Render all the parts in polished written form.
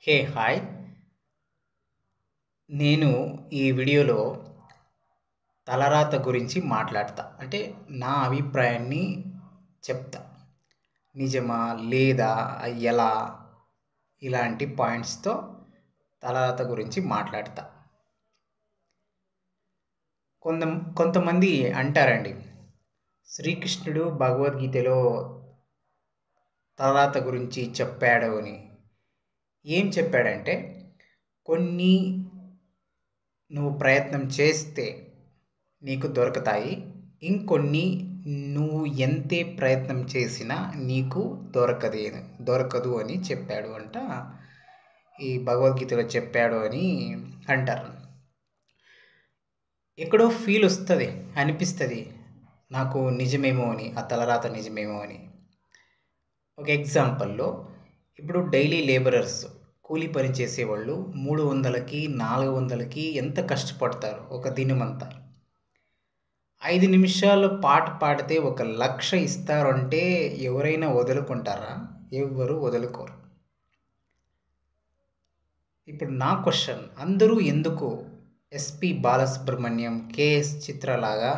Hey hi నేను ఈ వీడియోలో తలరాత గురించి మాట్లాడతా అంటే నా అభిప్రాయాన్ని చెప్తా నిజమా లేదా ఎలా ఇలాంటి పాయింట్స్తో తలరాత గురించి మాట్లాడతా కొంత కొంతమంది అంటారండి శ్రీకృష్ణుడు భగవద్గీతలో తలరాత గురించి చెప్పాడు అని ఏం చెప్పాడంటే కొన్ని నువ్వు ప్రయత్నం చేస్తే నీకు దొరుకుతాయి ఇంకొన్ని నువ్వు ఎంతే ప్రయత్నం చేసినా నీకు దొరకదు అని చెప్పాడు అంట ఈ భగవద్గీతలో చెప్పాడు అని అంటారు ఎక్కడో ఫీల్ వస్తుంది అనిపిస్తుంది నాకు నిజమేమో అని ఆ తలరాత నిజమేమో అని ఒక ఎగ్జాంపుల్లో ఇప్పుడు డైలీ లేబరర్స్ కూలీ పని చేసేవాళ్ళు 300కి 400కి ఎంత కష్టపడతారు ఒక దినమంతా 5 నిమిషాలు పాట పాడితే 1,00,000 ఇస్తారు అంటే ఎవరైనా వదులుకుంటారా? ఎవ్వరు వదులుకోరు. ఇప్పుడు నా క్వశ్చన్, అందరూ ఎందుకు ఎస్పి బాలసుబ్రహ్మణ్యం, కేఎస్ చిత్ర లాగా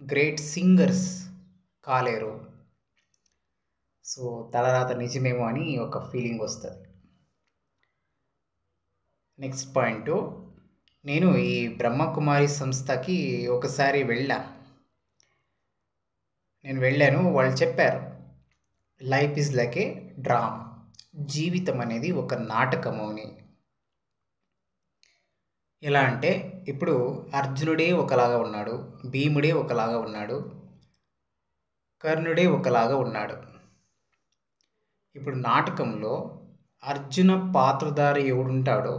గ్రేట్ సింగర్స్ కాలేరు? సో తలరాత నిజమేమో అని ఒక ఫీలింగ్ వస్తుంది. నెక్స్ట్ పాయింట్, నేను ఈ బ్రహ్మకుమారి సంస్థకి ఒకసారి వెళ్ళాను. వాళ్ళు చెప్పారు life is like A drama, జీవితం అనేది ఒక నాటకము అని. ఎలా అంటే ఇప్పుడు అర్జునుడే ఒకలాగా ఉన్నాడు, భీముడే ఒకలాగా ఉన్నాడు, కర్ణుడే ఒకలాగా ఉన్నాడు. ఇప్పుడు నాటకంలో అర్జున పాత్రధారి ఎవడుంటాడో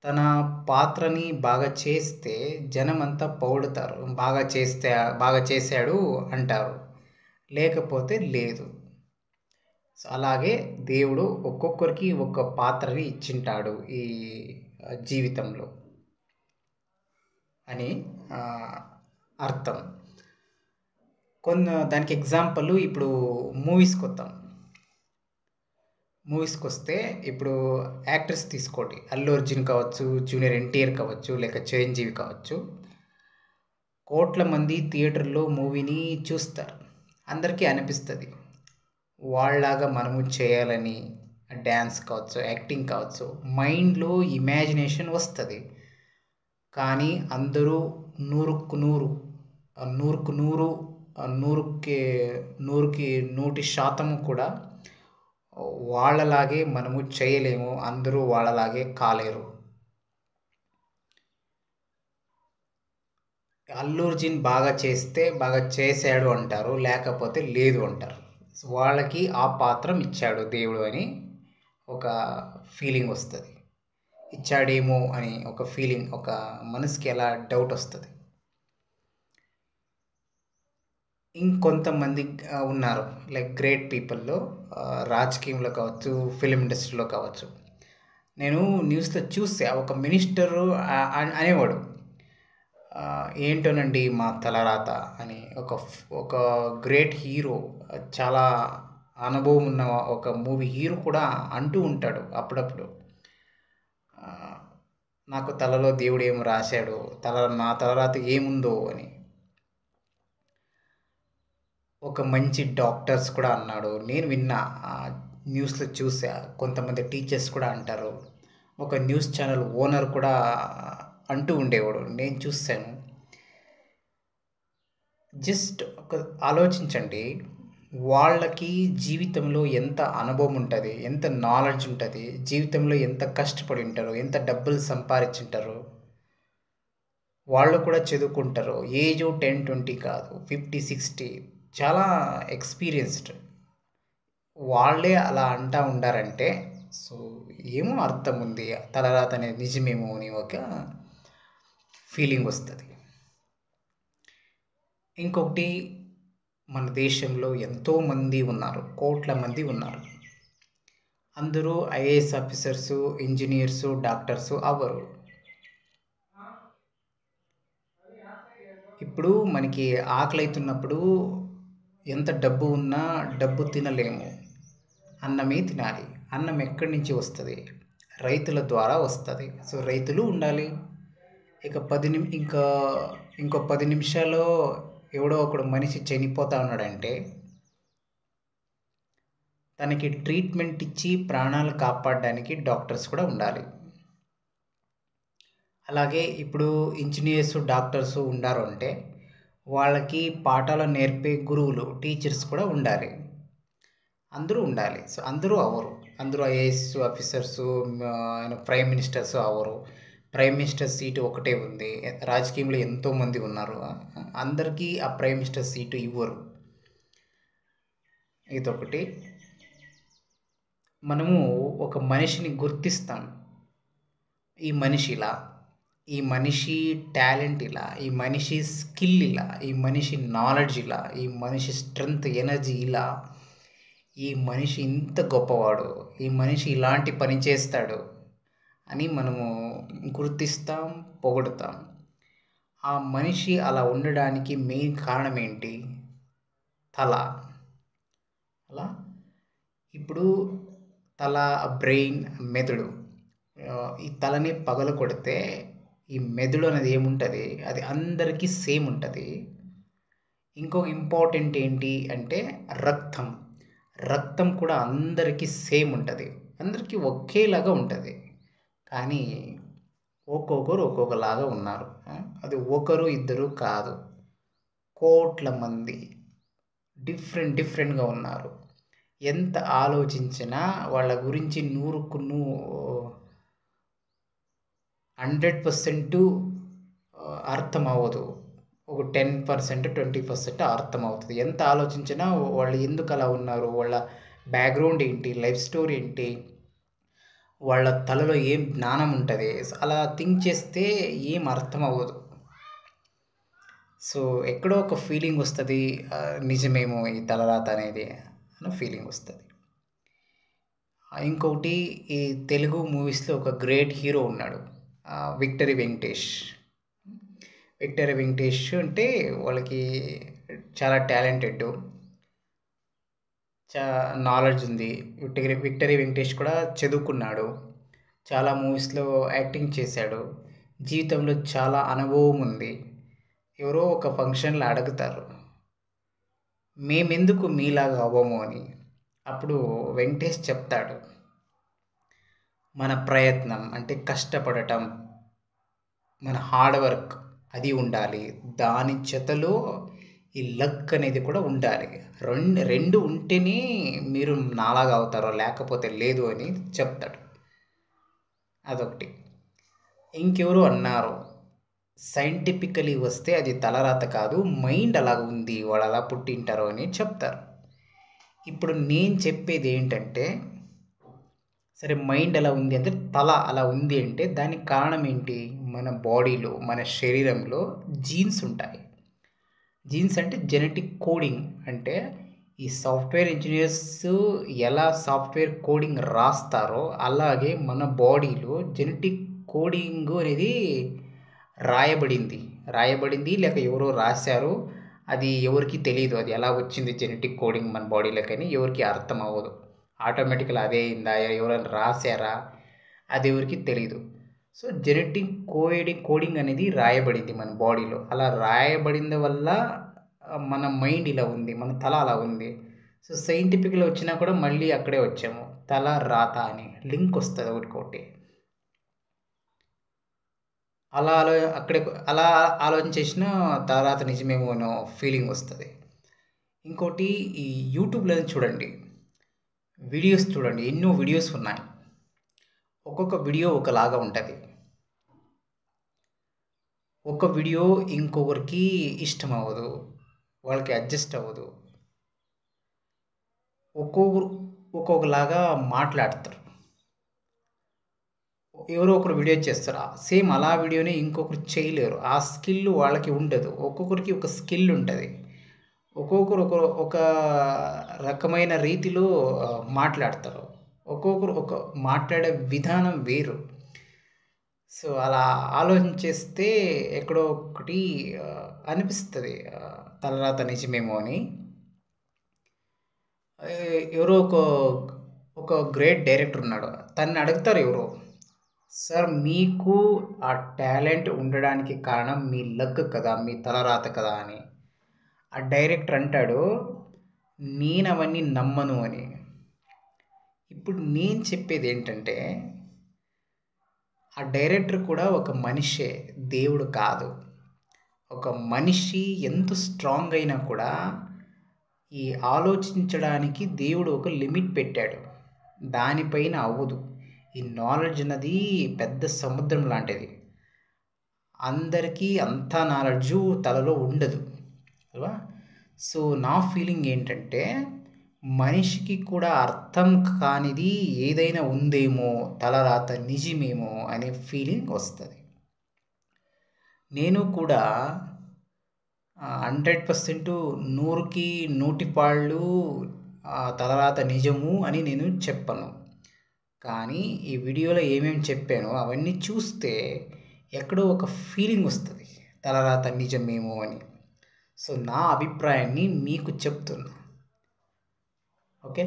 తన పాత్రని బాగా చేస్తే జనమంతా పొగుడుతారు, బాగా చేశాడు అంటారు, లేకపోతే లేదు. సో అలాగే దేవుడు ఒక్కొక్కరికి ఒక్క పాత్రని ఇచ్చింటాడు ఈ జీవితంలో అని అర్థం. దానికి ఎగ్జాంపుల్ ఇప్పుడు మూవీస్కి వస్తే ఇప్పుడు యాక్టర్స్ తీసుకోండి, అల్లు అర్జున్ కావచ్చు, జూనియర్ ఎన్టీఆర్ కావచ్చు, లేక చిరంజీవి కావచ్చు. కోట్ల మంది థియేటర్లో మూవీని చూస్తారు. అందరికీ అనిపిస్తుంది వాళ్ళలాగా మనము చేయాలని. డ్యాన్స్ కావచ్చు, యాక్టింగ్ కావచ్చు, మైండ్లో ఇమాజినేషన్ వస్తుంది. కానీ అందరూ 100% కూడా వాళ్ళలాగే మనము చేయలేము, అందరూ వాళ్ళలాగే కాలేరు. అల్లు అర్జున్ బాగా చేస్తే బాగా చేశాడు అంటారు, లేకపోతే లేదు అంటారు. వాళ్ళకి ఆ పాత్రం ఇచ్చాడు దేవుడు అని ఒక ఫీలింగ్ వస్తుంది, ఇచ్చాడేమో అని ఒక ఫీలింగ్, ఒక మనసుకి ఎలా డౌట్ వస్తుంది. ఇంకొంతమంది ఉన్నారు లైక్ గ్రేట్ పీపుల్లో, రాజకీయంలో కావచ్చు, ఫిలిం ఇండస్ట్రీలో కావచ్చు. నేను న్యూస్లో చూసా, ఒక మినిస్టరు అనేవాడు ఏంటోనండి మా తలరాత అని. ఒక గ్రేట్ హీరో, చాలా అనుభవం ఉన్న ఒక మూవీ హీరో కూడా అంటూ ఉంటాడు అప్పుడప్పుడు, నాకు తలలో దేవుడు ఏం రాశాడు, నా తలరాత ఏముందో అని. ఒక మంచి డాక్టర్స్ కూడా అన్నాడు, నేను విన్నా, న్యూస్లో చూసా. కొంతమంది టీచర్స్ కూడా అంటారు, ఒక న్యూస్ ఛానల్ ఓనర్ కూడా అంటూ ఉండేవాడు, నేను చూశాను. జస్ట్ ఆలోచించండి, వాళ్ళకి జీవితంలో ఎంత అనుభవం ఉంటుంది, ఎంత నాలెడ్జ్ ఉంటుంది, జీవితంలో ఎంత కష్టపడి ఉంటారు, ఎంత డబ్బులు సంపాదించుంటారు. వాళ్ళు కూడా చదువుకుంటారు, ఏజ్ 10-20 కాదు, 50-60, చాలా ఎక్స్పీరియన్స్డ్. వాళ్ళే అలా అంటూ ఉండారంటే సో ఏమో అర్థం ఉంది, తలరాత అనేది నిజమేమో అని ఒక ఫీలింగ్ వస్తుంది. ఇంకొకటి, మన దేశంలో ఎంతోమంది ఉన్నారు, కోట్ల మంది ఉన్నారు. అందరూ ఐఏఎస్ ఆఫీసర్సు, ఇంజనీర్సు, డాక్టర్సు అవ్వరు. ఇప్పుడు మనకి ఆకలి అవుతున్నప్పుడు ఎంత డబ్బు ఉన్నా డబ్బు తినలేము, అన్నమే తినాలి. అన్నం ఎక్కడి నుంచి వస్తుంది? రైతుల ద్వారా వస్తుంది. సో రైతులు ఉండాలి. ఇక ఇంకో 10 నిమిషాల్లో ఎవడో ఒకడు మనిషి చనిపోతా ఉన్నాడంటే తనకి ట్రీట్మెంట్ ఇచ్చి ప్రాణాలు కాపాడడానికి డాక్టర్స్ కూడా ఉండాలి. అలాగే ఇప్పుడు ఇంజనీర్స్, డాక్టర్స్ ఉండారు అంటే వాళ్ళకి పాఠాలు నేర్పే గురువులు, టీచర్స్ కూడా ఉండాలి. అందరూ ఉండాలి. సో అందరూ అవ్వరు. అందరూ ఐఏఎస్ ఆఫీసర్స్, ప్రైమ్ మినిస్టర్స్ అవ్వరు. ప్రైమ్ మినిస్టర్ సీటు ఒకటే ఉంది. రాజకీయంలో ఎంతోమంది ఉన్నారు. అందరికీ ఆ ప్రైమ్ మినిస్టర్ సీటు ఇవ్వరు. ఇదొకటి. మనము ఒక మనిషిని గుర్తిస్తాం. ఈ మనిషి ఇలా, ఈ మనిషి టాలెంట్ ఇలా, ఈ మనిషి స్కిల్ ఇలా, ఈ మనిషి నాలెడ్జ్ ఇలా, ఈ మనిషి స్ట్రెంగ్త్, ఎనర్జీ ఇలా, ఈ మనిషి ఇంత గొప్పవాడు, ఈ మనిషి ఇలాంటి పని చేస్తాడు అని మనము గుర్తిస్తాం, పొగుడుతాం. ఆ మనిషి అలా ఉండడానికి మెయిన్ కారణం ఏంటి? తల. అలా ఇప్పుడు తల, బ్రెయిన్, మెదడు. ఈ తలని పగల కొడితే ఈ మెదడు అనేది ఏముంటుంది? అది అందరికీ సేమ్ ఉంటుంది. ఇంకో ఇంపార్టెంట్ ఏంటి అంటే రక్తం. రక్తం కూడా అందరికీ సేమ్ ఉంటుంది. అందరికీ ఒకేలాగా ఉంటుంది. కానీ ఒక్కొక్కరు ఒక్కొక్కలాగా ఉన్నారు. అది ఒకరు ఇద్దరు కాదు, కోట్ల మంది డిఫరెంట్గా ఉన్నారు. ఎంత ఆలోచించినా వాళ్ళ గురించి 100% అర్థం అవ్వదు. ఒక 10%, 20% అర్థం అవుతుంది. ఎంత ఆలోచించినా వాళ్ళు ఎందుకు అలా ఉన్నారు, వాళ్ళ బ్యాక్గ్రౌండ్ ఏంటి, లైఫ్ స్టోరీ ఏంటి, వాళ్ళ తలలో ఏం జ్ఞానం ఉంటుంది, అలా థింక్ చేస్తే ఏం అర్థం అవ్వదు. సో ఎక్కడో ఒక ఫీలింగ్ వస్తుంది, నిజమేమో ఈ తలరాత అనేది అన్న ఫీలింగ్ వస్తుంది. ఇంకొకటి, ఈ తెలుగు మూవీస్లో ఒక గ్రేట్ హీరో ఉన్నాడు, విక్టరీ వెంకటేష్. విక్టరీ వెంకటేష్ అంటే వాళ్ళకి చాలా టాలెంటెడ్, నాలెడ్జ్ ఉంది. విక్టరీ వెంకటేష్ కూడా చదువుకున్నాడు, చాలా మూవీస్లో యాక్టింగ్ చేశాడు, జీవితంలో చాలా అనుభవం ఉంది. ఎవరో ఒక ఫంక్షన్లో అడుగుతారు, మేమెందుకు మీలాగా అవ్వము అని. అప్పుడు వెంకటేష్ చెప్తాడు, మన ప్రయత్నం అంటే కష్టపడటం, మన హార్డ్ వర్క్ అది ఉండాలి, దాని జతలో ఈ లక్ అనేది కూడా ఉండాలి. రెండు ఉంటేనే మీరు నాలాగా అవుతారో, లేకపోతే లేదు అని చెప్తాడు. అదొకటి. ఇంకెవరు అన్నారు, సైంటిఫికలీ వస్తే అది తలరాత కాదు, మైండ్ అలాగ ఉంది, వాడు అలా పుట్టింటారు అని చెప్తారు. ఇప్పుడు నేను చెప్పేది ఏంటంటే, సరే మైండ్ అలా ఉంది అంటే, తల అలా ఉంది అంటే దానికి కారణం ఏంటి? మన బాడీలో, మన శరీరంలో జీన్స్ ఉంటాయి. జీన్స్ అంటే జెనెటిక్ కోడింగ్. అంటే ఈ సాఫ్ట్వేర్ ఇంజనీర్స్ ఎలా సాఫ్ట్వేర్ కోడింగ్ రాస్తారో అలాగే మన బాడీలో జెనెటిక్ కోడింగ్ అనేది రాయబడింది లేక ఎవరో రాశారు. అది ఎవరికి తెలియదు, అది ఎలా వచ్చింది జెనెటిక్ కోడింగ్ మన బాడీలోకి అని ఎవరికి అర్థం అవ్వదు. ఆటోమేటిక్గా అదే అయిందా, ఎవరైనా రాశారా, అది ఎవరికి తెలియదు. సో జెనెటిక్ కోడింగ్ అనేది రాయబడింది మన బాడీలో. అలా రాయబడింది వల్ల మన మైండ్ ఇలా ఉంది, మన తల అలా ఉంది. సో సైంటిఫిక్లో వచ్చినా కూడా మళ్ళీ అక్కడే వచ్చాము, తల రాత అని లింక్ వస్తుంది ఒకటికొకటి. అలా ఆలోచన చేసిన తర్వాత నిజమేమో అనే ఫీలింగ్ వస్తుంది. ఇంకోటి, ఈ యూట్యూబ్లో చూడండి, వీడియోస్ చూడండి, ఎన్నో వీడియోస్ ఉన్నాయి. ఒక్కొక్క వీడియో ఒకలాగా ఉంటుంది. ఒక వీడియో ఇంకొకరికి ఇష్టం అవ్వదు, వాళ్ళకి అడ్జస్ట్ అవ్వదు. ఒక్కొక్కలాగా మాట్లాడతారు. ఎవరో ఒకరు వీడియో చేస్తారు, సేమ్ అలా వీడియోని ఇంకొకరు చేయలేరు. ఆ స్కిల్ వాళ్ళకి ఉండదు. ఒక్కొక్కరికి ఒక స్కిల్ ఉంటుంది. ఒక్కొక్కరు ఒక రకమైన రీతిలో మాట్లాడతారు. ఒక్కొక్కరు ఒక మాట్లాడే విధానం వేరు. సో అలా ఆలోచించేస్తే ఎక్కడో ఒకటి అనిపిస్తుంది తలరాత నిజమేమో అని. ఎవరో ఒక గ్రేట్ డైరెక్టర్ ఉన్నాడు. తనని అడుగుతారు ఎవరో, సార్ మీకు ఆ టాలెంట్ ఉండడానికి కారణం మీ లక్ కదా, మీ తలరాత కదా అని. ఆ డైరెక్టర్ అంటాడు, నేను అవన్నీ నమ్మను అని. ఇప్పుడు నేను చెప్పేది ఏంటంటే, ఆ డైరెక్టర్ కూడా ఒక మనిషే, దేవుడు కాదు. ఒక మనిషి ఎంత స్ట్రాంగ్ అయినా కూడా ఈ ఆలోచించడానికి దేవుడు ఒక లిమిట్ పెట్టాడు. దానిపైన అవ్వదు. ఈ నాలెడ్జ్ అన్నది పెద్ద సముద్రం లాంటిది. అందరికీ అంతా నాలెడ్జు తలలో ఉండదు కదా. సో నా ఫీలింగ్ ఏంటంటే, మనిషికి కూడా అర్థం కానిది ఏదైనా ఉందేమో, తలరాత నిజమేమో అనే ఫీలింగ్ వస్తుంది. నేను కూడా 100% 100కి 100 పాళ్ళు తలరాత నిజము అని నేను చెప్పను. కానీ ఈ వీడియోలో ఏమేమి చెప్పానో అవన్నీ చూస్తే ఎక్కడో ఒక ఫీలింగ్ వస్తుంది, తలరాత నిజమేమో అని. సో నా అభిప్రాయాన్ని మీకు చెప్తున్నా. ఓకే,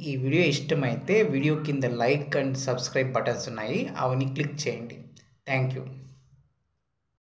ఈ వీడియో ఇష్టమైతే వీడియో కింద లైక్ అండ్ సబ్స్క్రైబ్ బటన్స్ ఉన్నాయి, అవన్నీ క్లిక్ చేయండి. Thank you.